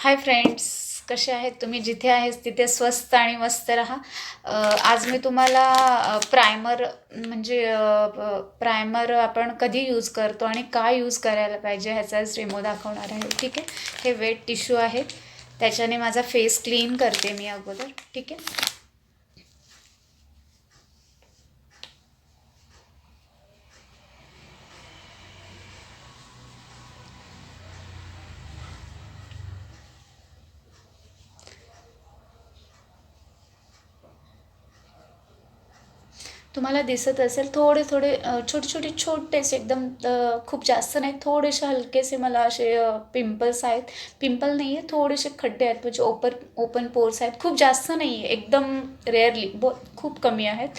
Hi friends, कसे आहेत तुम्ही? जिथे आहेत तिथे स्वस्त आणि मस्त राहा. आज मी तुम्हाला प्रायमर म्हणजे प्रायमर आपण कधी यूज करतो आणि काय यूज करायला पाहिजे ह्याचाच डेमो दाखवणार आहे. ठीक आहे. हे वेट टिश्यू आहे, त्याच्याने माझा फेस क्लीन करते मी अगोदर. ठीक आहे. तुम्हाला दिसत असेल थोडे थोडे छोटे छोटे छोटेसे एकदम खूप जास्त नाही, थोडेसे हलकेसे मला असे पिंपल्स आहेत. पिंपल नाही आहे, थोडेसे खड्डे आहेत, म्हणजे ओपन ओपन पोर्स आहेत. खूप जास्त नाही आहे, एकदम रेअरली, खूप कमी आहेत.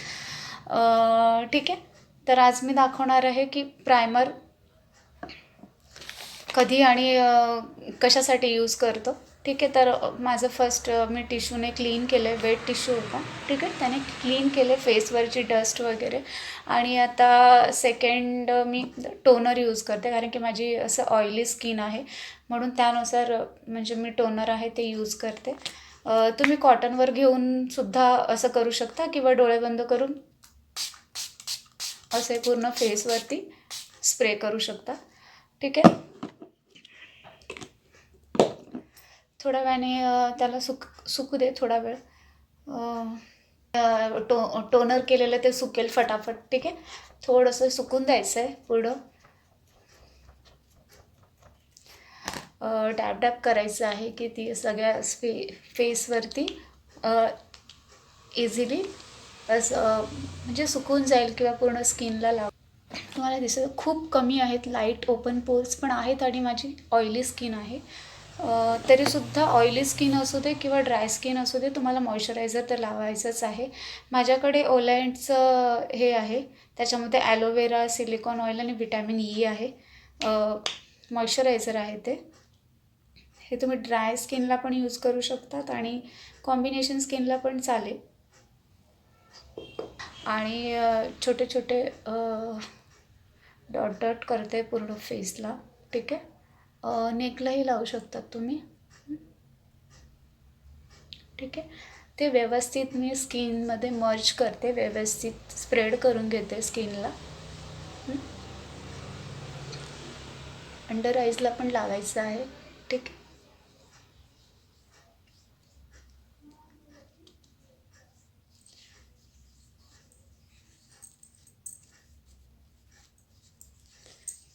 ठीक आहे. तर आज मी दाखवणार आहे की प्रायमर कधी आणि कशासाठी यूज करतो. ठीक आहे. तर माझं फर्स्ट मी टिश्यूने क्लीन केलं आहे, वेट टिश्यू होता. ठीक आहे. त्याने क्लीन केले फेसवरची डस्ट वगैरे. आणि आता सेकंड मी टोनर यूज करते, कारण की माझी असं ऑइली स्किन आहे, म्हणून त्यानुसार म्हणजे मी टोनर आहे ते यूज करते. तुम्ही कॉटनवर घेऊन सुद्धा असं करू शकता, किंवा डोळे बंद करून असे पूर्ण फेसवरती स्प्रे करू शकता. ठीक आहे. थोड्या वेळाने त्याला सुकू दे थोडा वेळ. टोनर केलेलं ते सुकेल फटाफट. ठीक आहे. थोडंसं सुकून द्यायचं आहे पुढं. डॅब डॅब करायचं आहे की ती सगळ्या फेसवरती इझिली असं म्हणजे सुकून जाईल, किंवा पूर्ण स्किनला लाव. तुम्हाला दिसत खूप कमी आहेत, लाईट ओपन पोर्स पण आहेत, आणि माझी ऑइली स्किन आहे. तरीसुद्धा ऑइली स्किन असू दे किंवा ड्राय स्किन असू दे, तुम्हाला मॉइश्चरायझर तर लावायचंच आहे. माझ्याकडे ओलँडचं हे आहे, त्याच्यामध्ये ॲलोवेरा, सिलिकॉन ऑइल आणि विटॅमिन ई आहे. मॉइश्चरायझर आहे ते. हे तुम्ही ड्राय स्किनला पण यूज करू शकतात, आणि कॉम्बिनेशन स्किनला पण चालेल. आणि छोटे छोटे डॉट डॉट करते पूर्ण फेसला. ठीक आहे. नेकलाही लावू शकतात तुम्ही. ठीक आहे. ते व्यवस्थित मी स्किनमध्ये मर्ज करते, व्यवस्थित स्प्रेड करून घेते स्किनला. अंडर आईजला पण लावायचं आहे. ठीक आहे.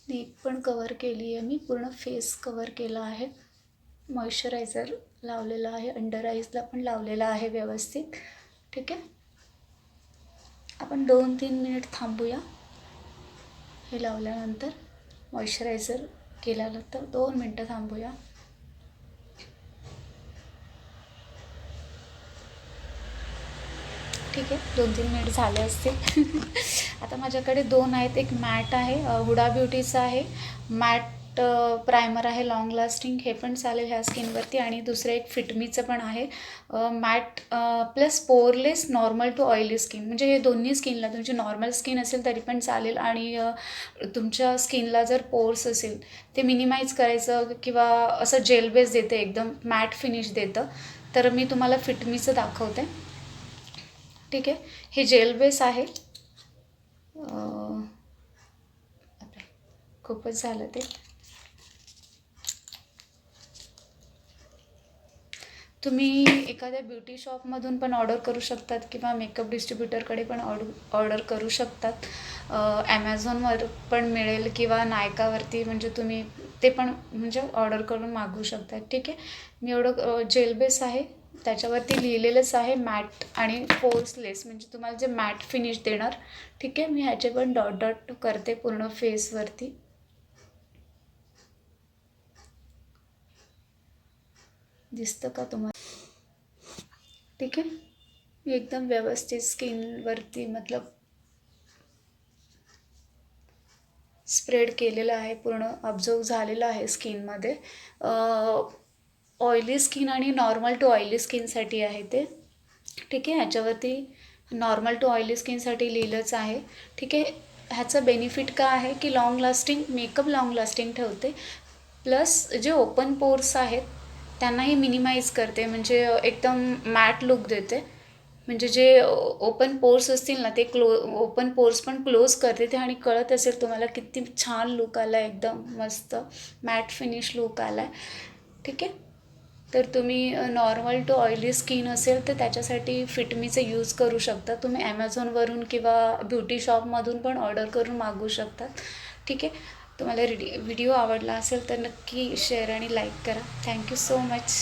नेक पण कवर केली आहे मी, पूर्ण फेस कवर केला आहे. मॉइश्चरायझर लावलेला आहे, अंडर आईजला पण लावलेला आहे व्यवस्थित. ठीक आहे. आपण 2-3 मिनिट थांबूया. हे लावल्यानंतर मॉइश्चरायझर केल्यानंतर 2 मिनटं थांबूया. ठीक आहे. 2-3 मिनिट झाले असतील. आता माझ्याकडे 2 आहेत. एक मॅट आहे, हुडा ब्युटीचं आहे, मॅट प्रायमर आहे लाँग लास्टिंग, हे पण चालेल ह्या स्किनवरती. आणि दुसरं एक फिटमीचं पण आहे, matte plus poreless normal to oily skin. म्हणजे हे दोन्ही स्किनला, तुमची नॉर्मल स्किन असेल तरी पण चालेल, आणि तुमच्या स्किनला जर पोर्स असेल ते मिनिमाइज करायचं, किंवा असं जेल बेस देतं, एकदम मॅट फिनिश देतं. तर मी तुम्हाला फिटमीचं दाखवते. ठीक आहे. हे जेल बेस आहे. खूपच झालं ते. तुम्ही एखाद्या ब्युटी शॉपमधून पण ऑर्डर करू शकतात, किंवा मेकअप डिस्ट्रीब्युटरकडे पण ऑर्डर करू शकतात. ॲमेझॉनवर पण मिळेल, किंवा नायकावरती, म्हणजे तुम्ही ते पण म्हणजे ऑर्डर करून मागवू शकतात. ठीक आहे. मी एवढं जेल बेस आहे, त्याच्यावरती लिहिलेलंच आहे मॅट आणि पोर्सलेस, म्हणजे तुम्हाला जे मॅट फिनिश देणार. ठीक आहे. मी ह्याचे पण डॉट डॉट करते पूर्ण फेसवरती. दिसतं का तुम्हाला? ठीक आहे. मी एकदम व्यवस्थित स्किनवरती मतलब स्प्रेड केलेलं आहे, पूर्ण ऑब्झर्व झालेलं आहे स्किनमध्ये. ऑइली स्किन आणि नॉर्मल टू ऑइली स्किनसाठी आहे ते. ठीक आहे. ह्याच्यावरती नॉर्मल टू ऑइली स्किनसाठी लिहिलंच आहे. ठीक आहे. ह्याचं बेनिफिट काय आहे की long lasting, makeup long lasting ठेवते, प्लस जे ओपन पोर्स आहेत त्यांनाही मिनिमाइज करते, म्हणजे एकदम मॅट लुक देते. म्हणजे जे ओपन पोर्स असतील ना, ते ओपन पोर्स पण क्लोज करते ते. आणि कळत असेल तुम्हाला किती छान लुक आला आहे, एकदम मस्त मॅट फिनिश लुक आला आहे. ठीक आहे. तर तुम्ही नॉर्मल टू ऑइली स्किन असेल तर त्याच्यासाठी फिटमीचे यूज करू शकता. तुम्ही ॲमेझॉनवरून किंवा ब्युटी शॉपमधून पण ऑर्डर करून मागवू शकतात. ठीक आहे. तुम्हाला व्हिडिओ आवडला असेल तर नक्की शेअर आणि लाईक करा. Thank you so much.